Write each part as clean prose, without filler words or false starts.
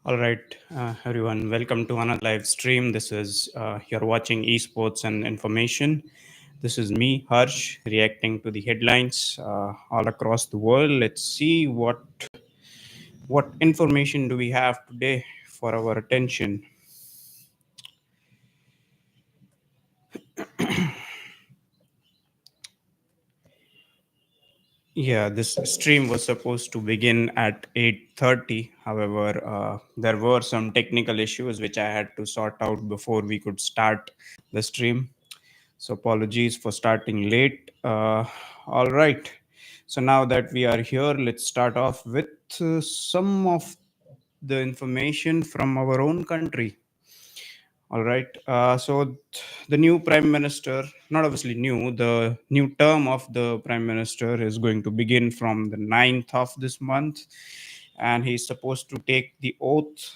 All right, everyone, welcome to another live stream. This is you're watching esports and information. This is me, Harsh, reacting to the headlines all across the world. Let's see what information do we have today for our attention. Yeah, this stream was supposed to begin at 8:30. However, there were some technical issues which I had to sort out before we could start the stream. So apologies for starting late. All right. So now that we are here, let's start off with some of the information from our own country. All right. The new prime minister, not obviously new, the new term of the prime minister is going to begin from the 9th of this month. And he's supposed to take the oath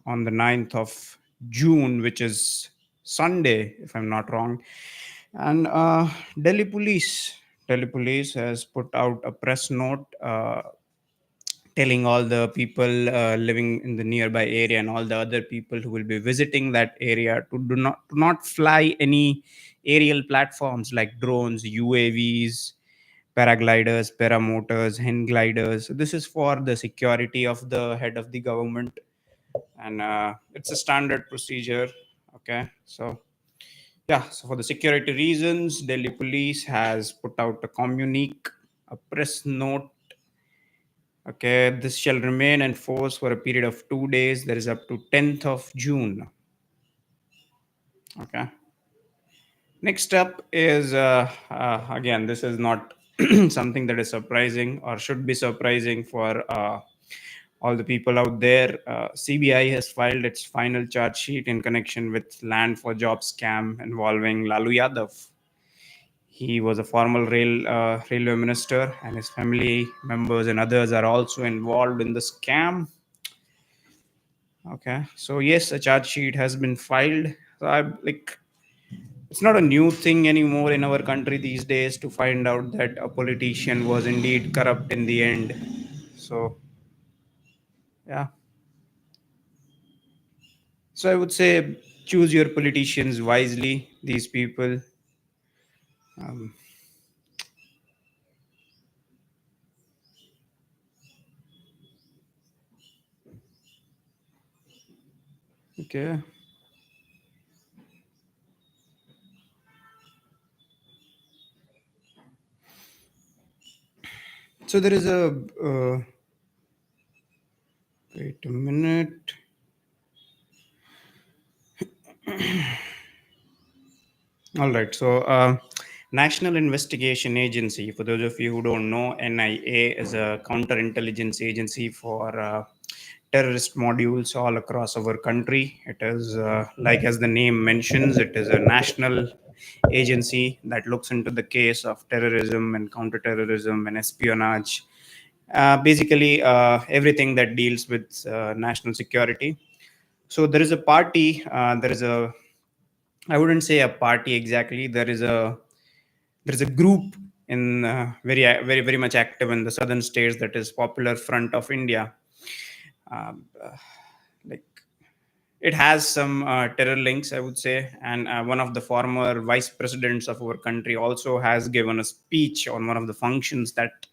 on the 9th of June, which is Sunday, if I'm not wrong. And Delhi Police has put out a press note telling all the people living in the nearby area and all the other people who will be visiting that area to not fly any aerial platforms like drones, UAVs, paragliders, paramotors, hand gliders. So this is for the security of the head of the government, and it's a standard procedure. Okay, so yeah, so for the security reasons, Delhi police has put out a communique, a press note. Okay, this shall remain in force for a period of 2 days. That is up to 10th of June. Okay. Next up is again, this is not something that is surprising or should be surprising for all the people out there. CBI has filed its final charge sheet in connection with land for job scam involving Lalu Yadav. He was a former railway minister, and his family members and others are also involved in the scam. Okay, so yes, a charge sheet has been filed. So I like it's not a new thing anymore in our country these days to find out that a politician was indeed corrupt in the end. So yeah, so I would say choose your politicians wisely. These people. Um, okay, so there is a wait a minute. All right. So, National Investigation Agency, for those of you who don't know, NIA is a counterintelligence agency for terrorist modules all across our country. It is, like as the name mentions, it is a national agency that looks into the case of terrorism and counterterrorism and espionage. Basically, everything that deals with national security. So, there is a I wouldn't say a party exactly. There is a group in very much active in the southern states, that is Popular Front of India. Um, like it has some terror links, I would say, and one of the former vice presidents of our country also has given a speech on one of the functions that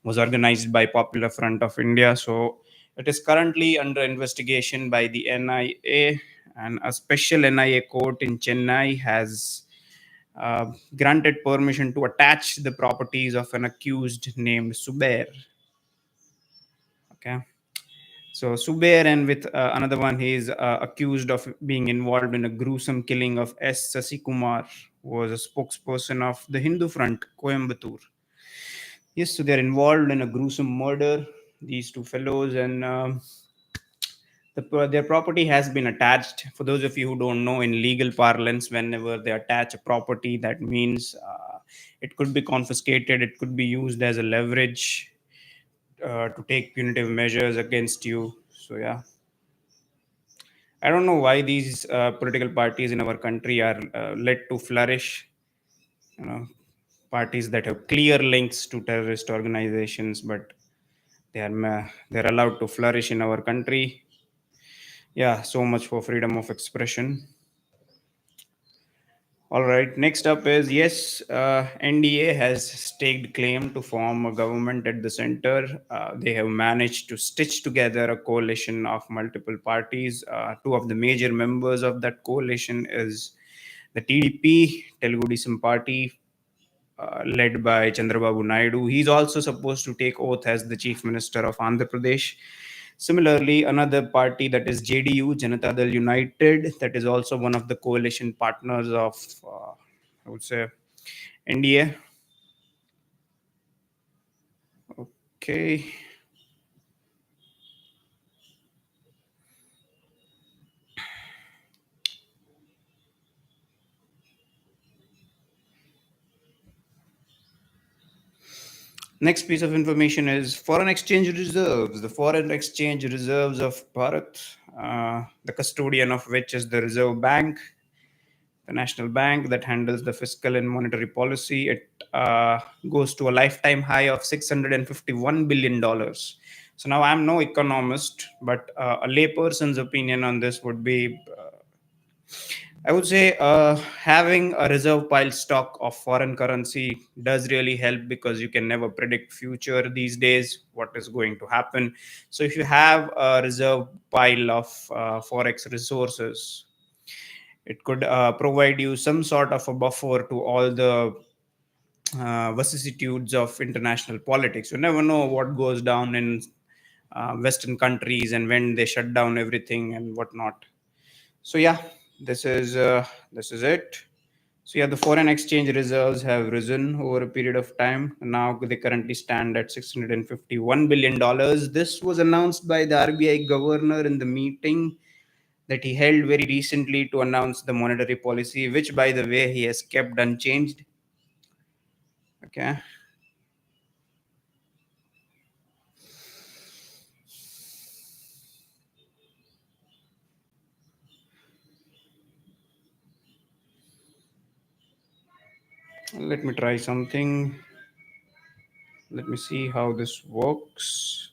was organized by Popular Front of India. So it is currently under investigation by the NIA, and a special NIA court in Chennai has granted permission to attach the properties of an accused named Subair. Okay. So Subair, and with another one, he is accused of being involved in a gruesome killing of S. Sasikumar, who was a spokesperson of the Hindu Front, Coimbatore. Yes, so they're involved in a gruesome murder, these two fellows, and their property has been attached. For those of you who don't know, in legal parlance, whenever they attach a property, that means it could be confiscated, it could be used as a leverage to take punitive measures against you. So yeah, I don't know why these political parties in our country are led to flourish. You know, parties that have clear links to terrorist organizations, but they're allowed to flourish in our country. Yeah, so much for freedom of expression. All right, next up is yes, NDA has staked claim to form a government at the center. They have managed to stitch together a coalition of multiple parties. Two of the major members of that coalition is the TDP, Telugu Desam Party, led by Chandrababu Naidu. He's also supposed to take oath as the Chief Minister of Andhra Pradesh. Similarly, another party that is JDU, Janata Dal United, that is also one of the coalition partners of, I would say, NDA. Okay. Next piece of information is foreign exchange reserves. The foreign exchange reserves of Bharat, the custodian of which is the Reserve Bank, the national bank that handles the fiscal and monetary policy. It goes to a lifetime high of $651 billion. So now I'm no economist, but a layperson's opinion on this would be I would say having a reserve pile stock of foreign currency does really help because you can never predict future these days what is going to happen. So if you have a reserve pile of forex resources, it could provide you some sort of a buffer to all the vicissitudes of international politics. You never know what goes down in Western countries and when they shut down everything and whatnot. So yeah, this is it. So yeah, the foreign exchange reserves have risen over a period of time. Now they currently stand at $651 billion. This was announced by the RBI governor in the meeting that he held very recently to announce the monetary policy, which, by the way, he has kept unchanged. Okay, let me try something. Let me see how this works.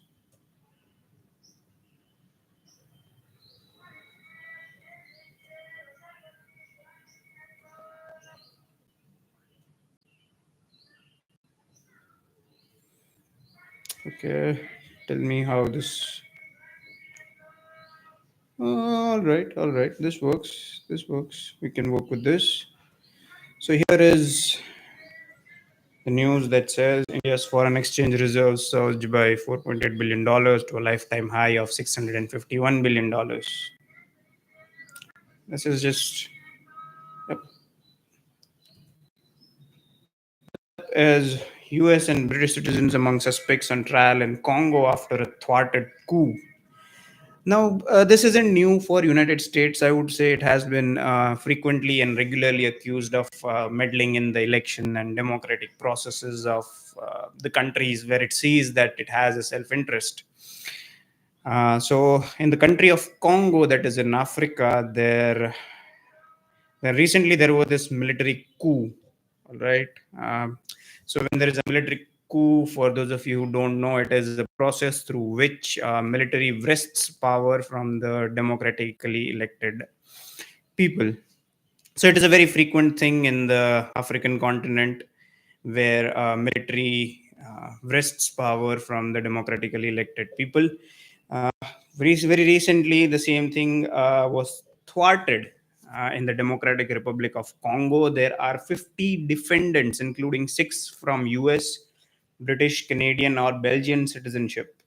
Okay, tell me how this. All right. This works. This works. We can work with this. So here is the news that says India's foreign exchange reserves surged by $4.8 billion to a lifetime high of $651 billion. This is just yep, as US and British citizens among suspects on trial in Congo after a thwarted coup. Now, this isn't new for United States. I would say it has been frequently and regularly accused of meddling in the election and democratic processes of the countries where it sees that it has a self-interest. So, in the country of Congo, that is in Africa, recently there was this military coup. All right. So, when there is a military coup, for those of you who don't know, it is a process through which military wrests power from the democratically elected people. So, it is a very frequent thing in the African continent where military wrests power from the democratically elected people. Uh, very recently, the same thing was thwarted in the Democratic Republic of Congo. There are 50 defendants, including six from US, British, Canadian, or Belgian citizenship.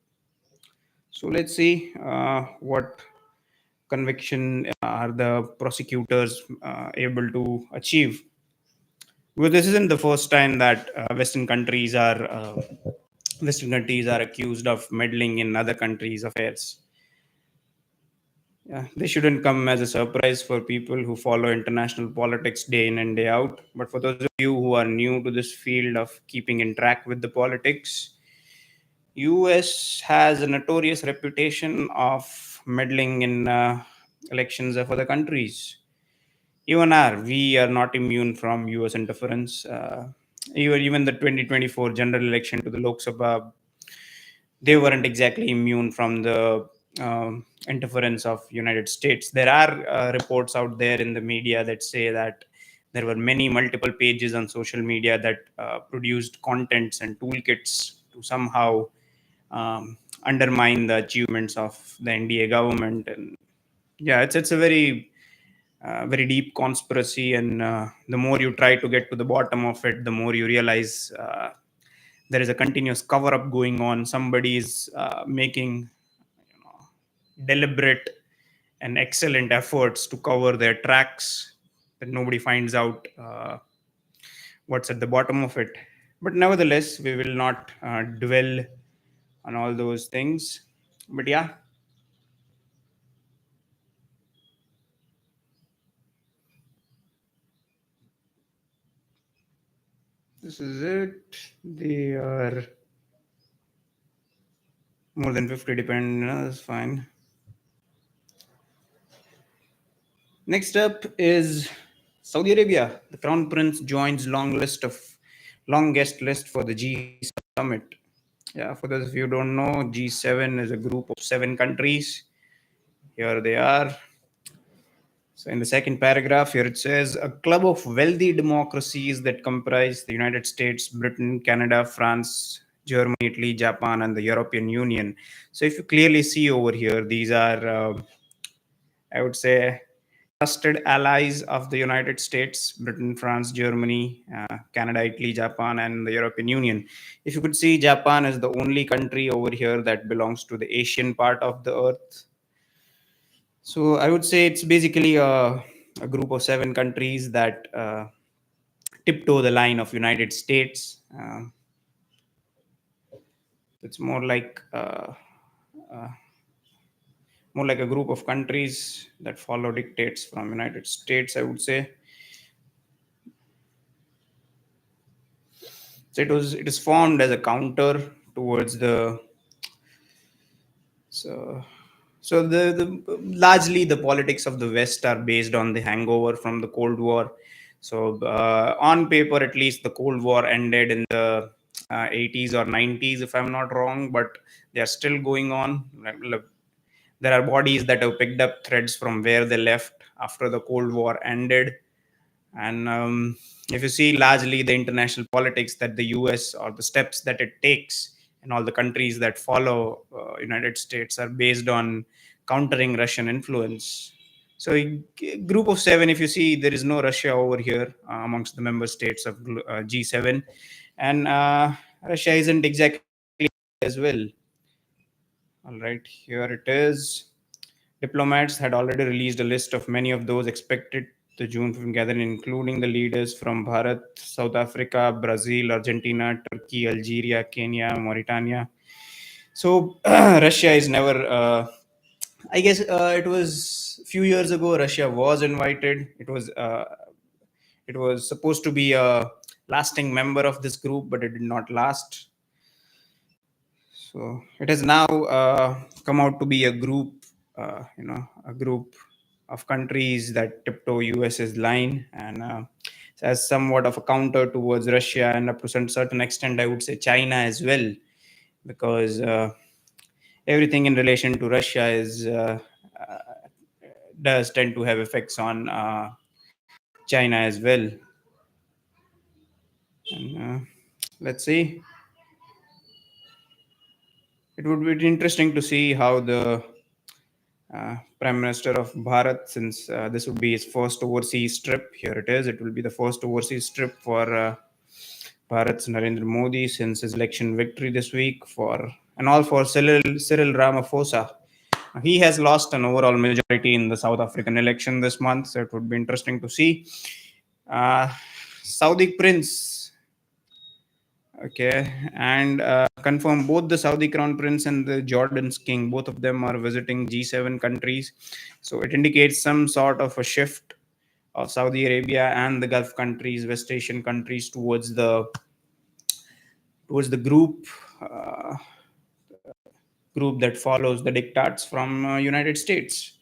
So let's see what conviction are the prosecutors able to achieve. Well, this isn't the first time that Western countries are accused of meddling in other countries' affairs. Yeah, they shouldn't come as a surprise for people who follow international politics day in and day out. But for those of you who are new to this field of keeping in track with the politics, US has a notorious reputation of meddling in elections of other countries. We are not immune from US interference. Even the 2024 general election to the Lok Sabha, they weren't exactly immune from the interference of United States. There are reports out there in the media that say that there were many multiple pages on social media that produced contents and toolkits to somehow undermine the achievements of the NDA government. And yeah, it's a very deep conspiracy, and the more you try to get to the bottom of it, the more you realize there is a continuous cover up going on. Somebody is making deliberate and excellent efforts to cover their tracks that nobody finds out what's at the bottom of it. But nevertheless, we will not dwell on all those things. But yeah, this is it. They are more than 50 depend. No, that's fine. Next up is Saudi Arabia. The Crown Prince joins longest list for the G summit. Yeah, for those of you who don't know, G7 is a group of 7 countries. Here they are. So, in the second paragraph, here it says a club of wealthy democracies that comprise the United States, Britain, Canada, France, Germany, Italy, Japan, and the European Union. So, if you clearly see over here, these are, I would say, trusted allies of the United States, Britain, France, Germany, Canada, Italy, Japan, and the European Union. If you could see, Japan is the only country over here that belongs to the Asian part of the earth. So I would say it's basically a group of 7 countries that tiptoe the line of United States. It's uh, more like a group of countries that follow dictates from United States, I would say. So it is formed as a counter towards the so the largely the politics of the West are based on the hangover from the Cold War. So on paper, at least, the Cold War ended in the 80s or 90s, if I'm not wrong, but they are still going on. Like, there are bodies that have picked up threads from where they left after the Cold War ended. And if you see largely the international politics that the US or the steps that it takes and all the countries that follow United States are based on countering Russian influence. So group of 7, if you see, there is no Russia over here amongst the member states of G7. And Russia isn't exactly as well. All right, here it is. Diplomats had already released a list of many of those expected the June 5th gathering, including the leaders from Bharat, South Africa, Brazil, Argentina, Turkey, Algeria, Kenya, Mauritania. So Russia is never. I guess it was a few years ago. Russia was invited. It was supposed to be a lasting member of this group, but it did not last. So it has now come out to be a group, a group of countries that tiptoe US's line, and as somewhat of a counter towards Russia, and up to some certain extent, I would say China as well, because everything in relation to Russia is does tend to have effects on China as well. And let's see. It would be interesting to see how the Prime Minister of Bharat, since this would be his first overseas trip. Here it is. It will be the first overseas trip for Bharat's Narendra Modi since his election victory this week. And all for Cyril Ramaphosa. He has lost an overall majority in the South African election this month, so it would be interesting to see. Saudi Prince. Okay, and confirm both the Saudi Crown Prince and the Jordan's King, both of them are visiting G7 countries. So it indicates some sort of a shift of Saudi Arabia and the Gulf countries, West Asian countries towards the group that follows the diktats from United States.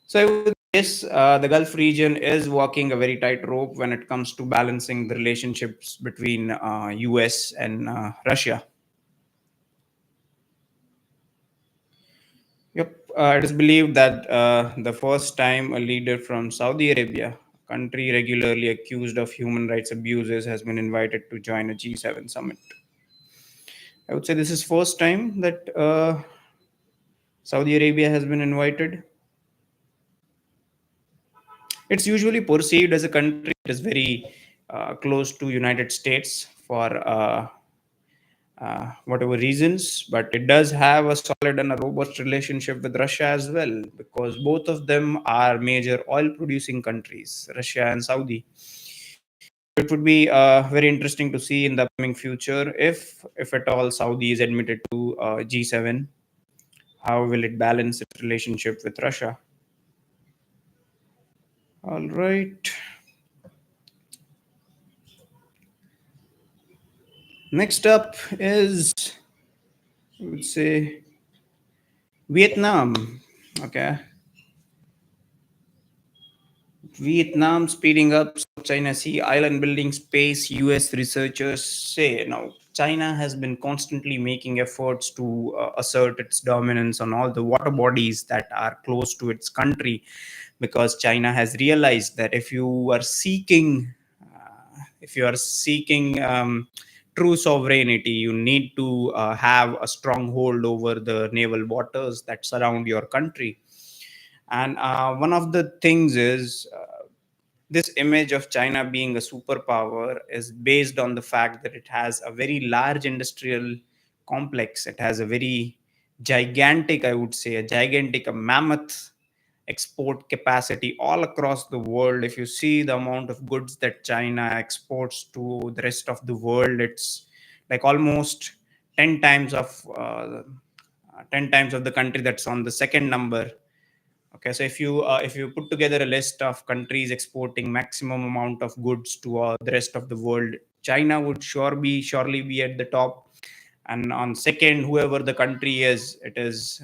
So I would guess the Gulf region is walking a very tight rope when it comes to balancing the relationships between US and Russia. It is believed that the first time a leader from Saudi Arabia, a country regularly accused of human rights abuses, has been invited to join a G7 summit. I would say this is first time that Saudi Arabia has been invited. It's usually perceived as a country that is very close to United States for whatever reasons, but it does have a solid and a robust relationship with Russia as well, because both of them are major oil producing countries, Russia and Saudi. It would be very interesting to see in the upcoming future if at all Saudi is admitted to G7, how will it balance its relationship with Russia? All right. Next up is, I would say, Vietnam. Okay. Vietnam speeding up South China Sea island building space, US researchers say. Now, China has been constantly making efforts to assert its dominance on all the water bodies that are close to its country, because China has realized that if you are seeking true sovereignty, you need to have a strong hold over the naval waters that surround your country. And one of the things is this image of China being a superpower is based on the fact that it has a very large industrial complex. It has a very gigantic, I would say, a mammoth export capacity all across the world. If you see the amount of goods that China exports to the rest of the world, it's like almost 10 times of 10 times of the country that's on the second number. Okay, so if you put together a list of countries exporting maximum amount of goods to the rest of the world, China would surely be at the top, and on second, whoever the country is, it is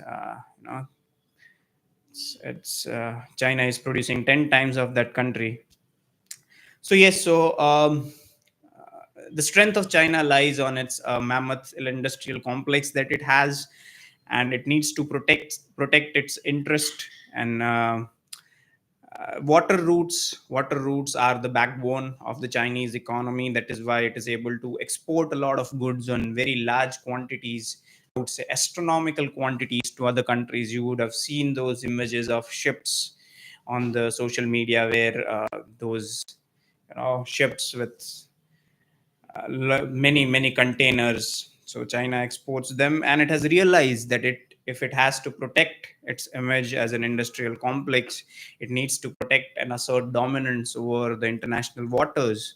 it's China is producing 10 times of that country. So yes, the strength of China lies on its mammoth industrial complex that it has, and it needs to protect its interest. And water routes are the backbone of the Chinese economy. That is why it is able to export a lot of goods on very large quantities. I would say astronomical quantities to other countries. You would have seen those images of ships on the social media where those ships with many containers. So China exports them, and it has realized that if it has to protect its image as an industrial complex, it needs to protect and assert dominance over the international waters.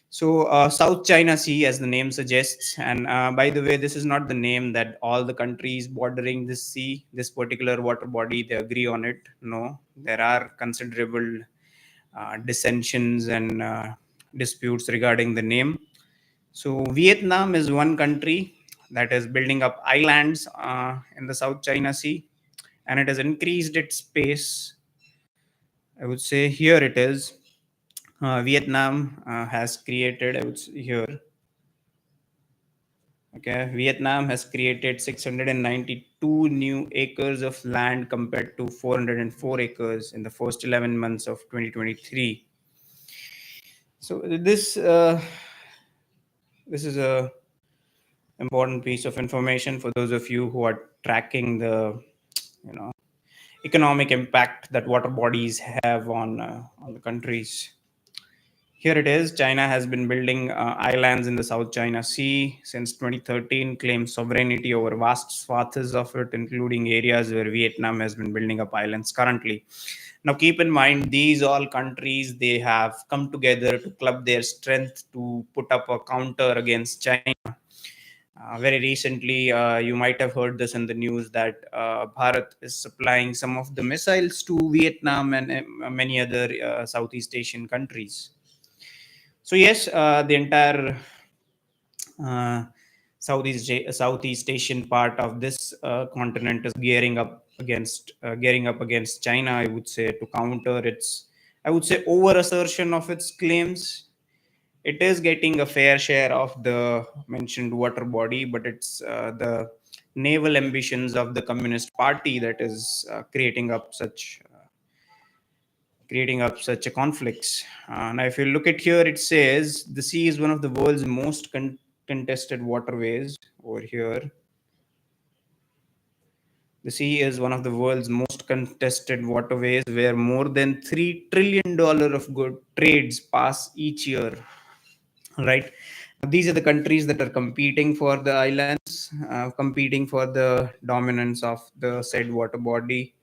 So South China Sea, as the name suggests, and by the way, this is not the name that all the countries bordering this sea, this particular water body, they agree on it. No, there are considerable dissensions and disputes regarding the name. So Vietnam is one country that is building up islands in the South China Sea, and it has increased its space. I would say here it is. Vietnam has created. I would say here. Okay, Vietnam has created 692 new acres of land compared to 404 acres in the first 11 months of 2023. So this is a important piece of information for those of you who are tracking the you know economic impact that water bodies have on the countries. Here it is. China has been building islands in the South China Sea since 2013, claims sovereignty over vast swaths of it, including areas where Vietnam has been building up islands currently. Now, keep in mind, these all countries, they have come together to club their strength to put up a counter against China. Very recently, you might have heard this in the news that Bharat is supplying some of the missiles to Vietnam and many other Southeast Asian countries. So yes, the entire uh, Southeast Asian part of this continent is gearing up against China. I would say to counter its, I would say, over assertion of its claims. It is getting a fair share of the mentioned water body, but it's the naval ambitions of the Communist Party that is creating up such a conflicts. Now, if you look at here, it says the sea is one of the world's most contested waterways. Over here, the sea is one of the world's most contested waterways, where more than $3 trillion of good trades pass each year. Right. These are the countries that are competing for the islands, competing for the dominance of the said water body.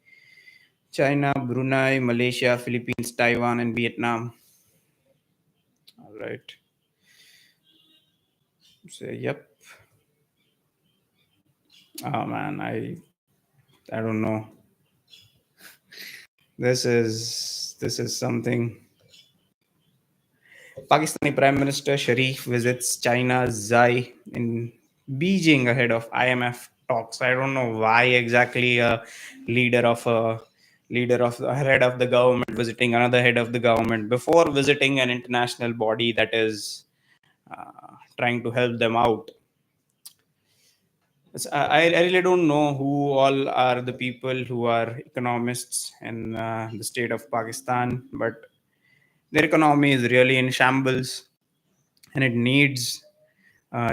China, Brunei, Malaysia, Philippines, Taiwan, and Vietnam. All right. So, yep. Oh man, I don't know. This is something. Pakistani Prime Minister Sharif visits China's Xi in Beijing ahead of IMF talks. I don't know why exactly a leader of a leader of the head of the government visiting another head of the government before visiting an international body that is trying to help them out. I really don't know who all are the people who are economists in the state of Pakistan, but their economy is really in shambles and it needs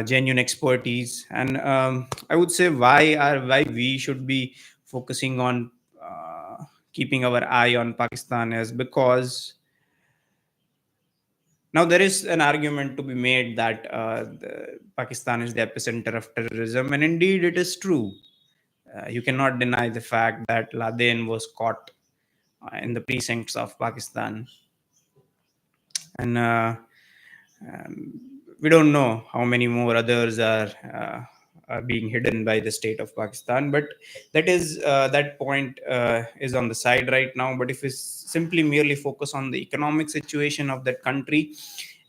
genuine expertise. And I would say why we should be focusing on keeping our eye on Pakistan is because now there is an argument to be made that Pakistan is the epicenter of terrorism, and indeed it is true. You cannot deny the fact that Laden was caught in the precincts of Pakistan, and we don't know how many more others are being hidden by the state of Pakistan. But that point is on the side right now. But if we simply merely focus on the economic situation of that country,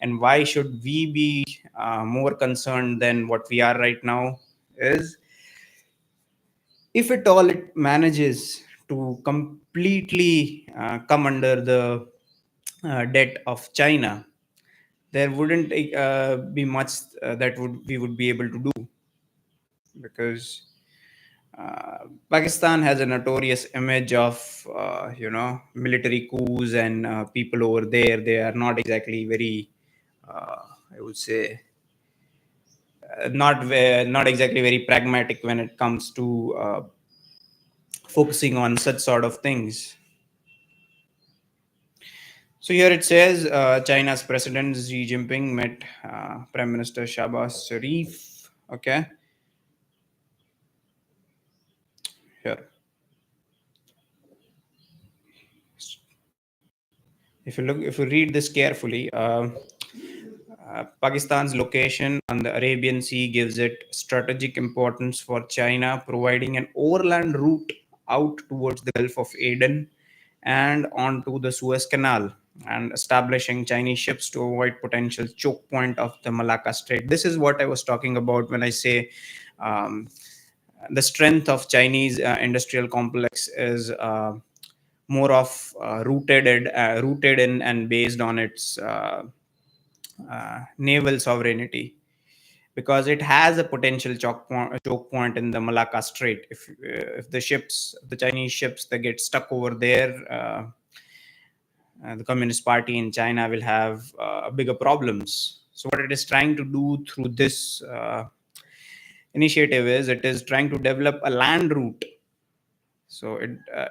and why should we be more concerned than what we are right now, is if at all it manages to completely come under the debt of China, there wouldn't be much that would we would be able to do, because Pakistan has a notorious image of military coups, and people over there, they are not exactly very I would say not exactly very pragmatic when it comes to focusing on such sort of things. So here it says China's President Xi Jinping met Prime Minister Shahbaz Sharif. Okay, here. If you read this carefully, Pakistan's location on the Arabian Sea gives it strategic importance for China, providing an overland route out towards the Gulf of Aden and onto the Suez Canal, and establishing Chinese ships to avoid potential choke point of the Malacca Strait. This is what I was talking about when I say um, the strength of Chinese industrial complex is more of rooted in and based on its naval sovereignty, because it has a potential choke point in the Malacca Strait. If the Chinese ships, that get stuck over there, the Communist Party in China will have bigger problems. So what it is trying to do through this initiative is it is trying to develop a land route. So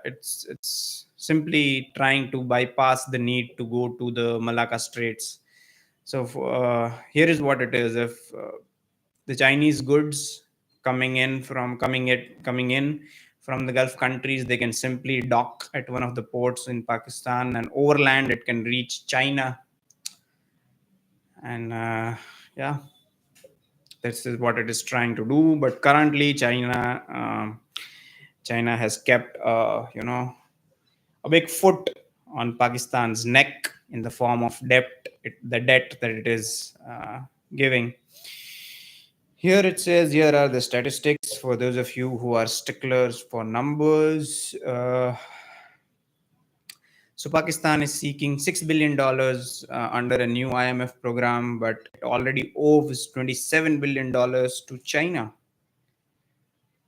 it's simply trying to bypass the need to go to the Malacca Straits. So here is what it is: if the Chinese goods coming in from the Gulf countries, they can simply dock at one of the ports in Pakistan, and overland it can reach China. And yeah, this is what it is trying to do. But currently, China has kept a big foot on Pakistan's neck in the form of the debt that it is giving. Here it says, here are the statistics for those of you who are sticklers for numbers. So Pakistan is seeking $6 billion under a new IMF program, but it already owes $27 billion to China.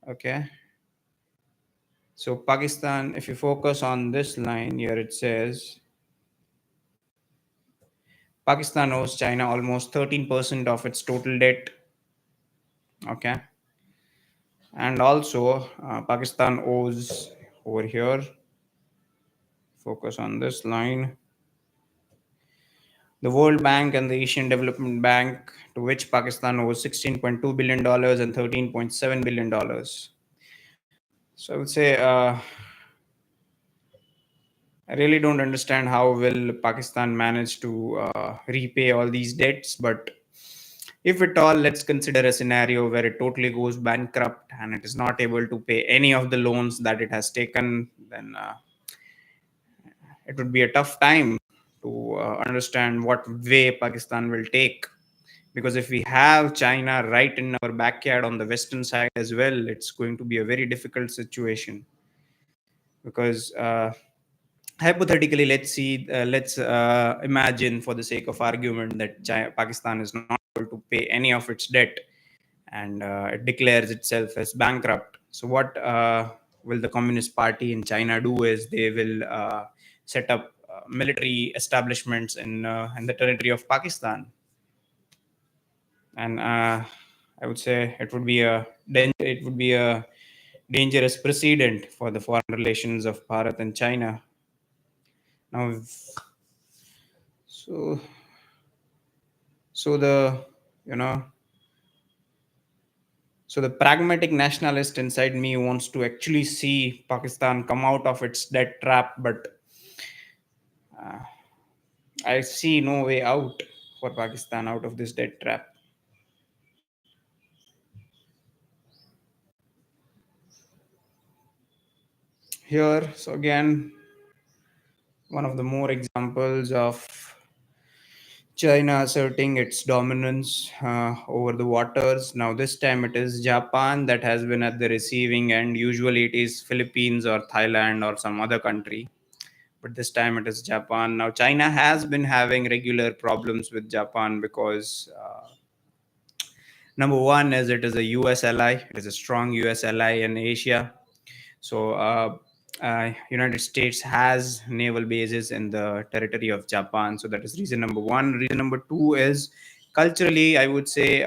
Okay. So Pakistan, if you focus on this line here, it says Pakistan owes China almost 13% of its total debt. Okay. And also, Pakistan owes over here, focus on this line, the World Bank and the Asian Development Bank, to which Pakistan owes $16.2 billion dollars and $13.7 billion. Dollars. So I would say I really don't understand how will Pakistan manage to repay all these debts. But if at all, let's consider a scenario where it totally goes bankrupt and it is not able to pay any of the loans that it has taken, then it would be a tough time to understand what way Pakistan will take. Because if we have China right in our backyard on the western side as well, it's going to be a very difficult situation. Because hypothetically, let's imagine for the sake of argument that Pakistan is not able to pay any of its debt and it declares itself as bankrupt. So what will the Communist Party in China do is they will set up military establishments in the territory of Pakistan. And I would say it would be a dangerous precedent for the foreign relations of Bharat and China. Now, so so the you know so the pragmatic nationalist inside me wants to actually see Pakistan come out of its debt trap, but uh, I see no way out for Pakistan out of this debt trap. Here, so again, one of the more examples of China asserting its dominance over the waters. Now, this time it is Japan that has been at the receiving end. Usually, it is Philippines or Thailand or some other country, but this time it is Japan. Now, China has been having regular problems with Japan because number one is it is a US ally. It is a strong US ally in Asia. So, United States has naval bases in the territory of Japan. So that is reason number one. Reason number two is culturally, I would say,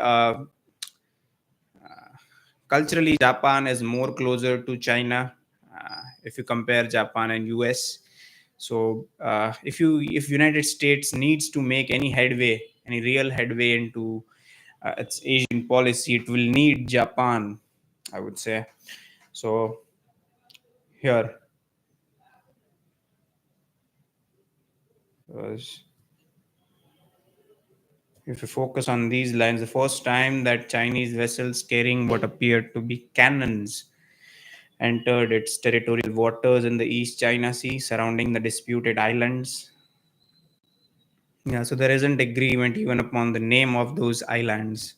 culturally, Japan is more closer to China if you compare Japan and US. So if United States needs to make any headway, any real headway into its Asian policy, it will need Japan, I would say. So here, was if you focus on these lines, the first time that Chinese vessels carrying what appeared to be cannons entered its territorial waters in the East China Sea surrounding the disputed islands. Yeah, so there isn't agreement even upon the name of those islands.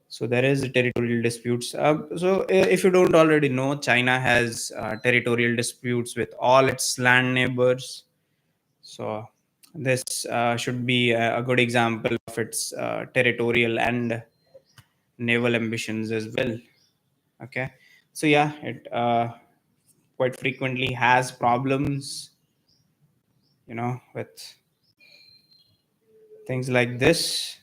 So there is territorial disputes. If you don't already know, China has territorial disputes with all its land neighbors. So this should be a good example of its territorial and naval ambitions as well. Okay, so yeah, it quite frequently has problems, with things like this.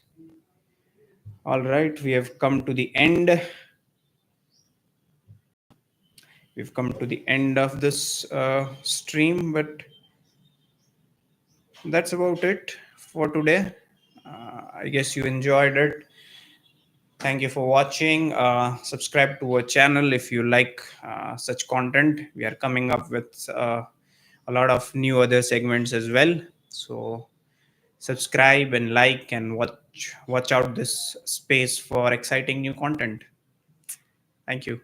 All right, we have come to the end. We've come to the end of this stream, but that's about it for today. I guess you enjoyed it. Thank you for watching. Subscribe to our channel if you like such content. We are coming up with a lot of new other segments as well. So subscribe and like and watch out this space for exciting new content. Thank you.